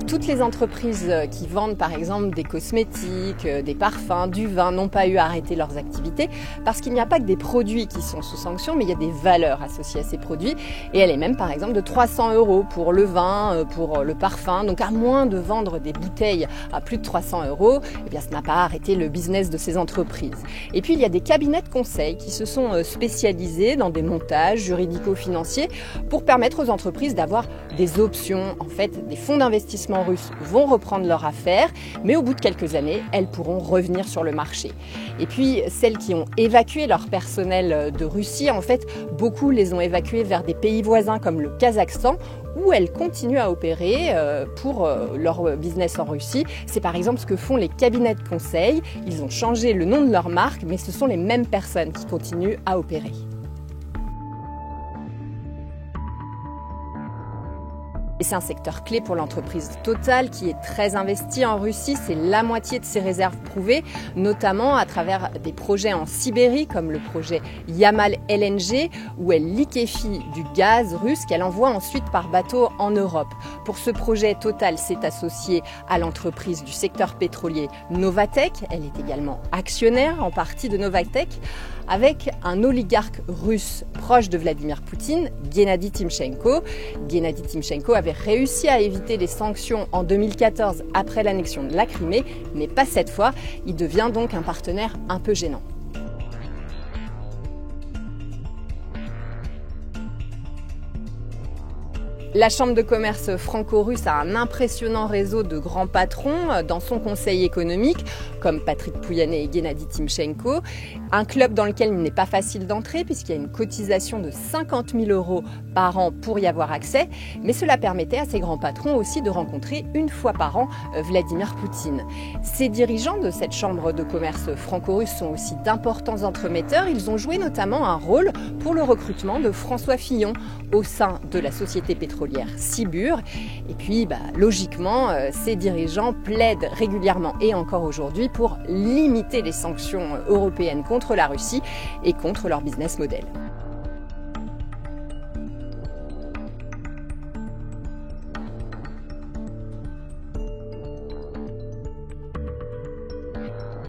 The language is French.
Toutes les entreprises qui vendent par exemple des cosmétiques, des parfums, du vin n'ont pas eu à arrêter leurs activités parce qu'il n'y a pas que des produits qui sont sous sanction, mais il y a des valeurs associées à ces produits et elle est même par exemple de 300 € pour le vin, pour le parfum. Donc à moins de vendre des bouteilles à plus de 300 €, eh bien, ça n'a pas arrêté le business de ces entreprises. Et puis il y a des cabinets de conseil qui se sont spécialisés dans des montages juridico-financiers pour permettre aux entreprises d'avoir des options. En fait, des fonds d'investissement russes vont reprendre leur affaire, mais au bout de quelques années, elles pourront revenir sur le marché. Et puis, celles qui ont évacué leur personnel de Russie, en fait, beaucoup les ont évacués vers des pays voisins comme le Kazakhstan, où elles continuent à opérer pour leur business en Russie. C'est par exemple ce que font les cabinets de conseil. Ils ont changé le nom de leur marque, mais ce sont les mêmes personnes qui continuent à opérer. Et c'est un secteur clé pour l'entreprise Total qui est très investie en Russie. C'est la moitié de ses réserves prouvées, notamment à travers des projets en Sibérie comme le projet Yamal LNG où elle liquéfie du gaz russe qu'elle envoie ensuite par bateau en Europe. Pour ce projet, Total s'est associée à l'entreprise du secteur pétrolier Novatek. Elle est également actionnaire en partie de Novatek avec un oligarque russe proche de Vladimir Poutine, Gennady Timchenko. Gennady Timchenko avait réussi à éviter les sanctions en 2014 après l'annexion de la Crimée, mais pas cette fois. Il devient donc un partenaire un peu gênant. La Chambre de commerce franco-russe a un impressionnant réseau de grands patrons dans son conseil économique, comme Patrick Pouyanné et Gennady Timchenko. Un club dans lequel il n'est pas facile d'entrer puisqu'il y a une cotisation de 50 000 € par an pour y avoir accès. Mais cela permettait à ces grands patrons aussi de rencontrer une fois par an Vladimir Poutine. Ces dirigeants de cette Chambre de commerce franco-russe sont aussi d'importants entremetteurs. Ils ont joué notamment un rôle pour le recrutement de François Fillon au sein de la société pétrolière Sibur. Et puis, logiquement, ces dirigeants plaident régulièrement et encore aujourd'hui pour limiter les sanctions européennes contre la Russie et contre leur business model.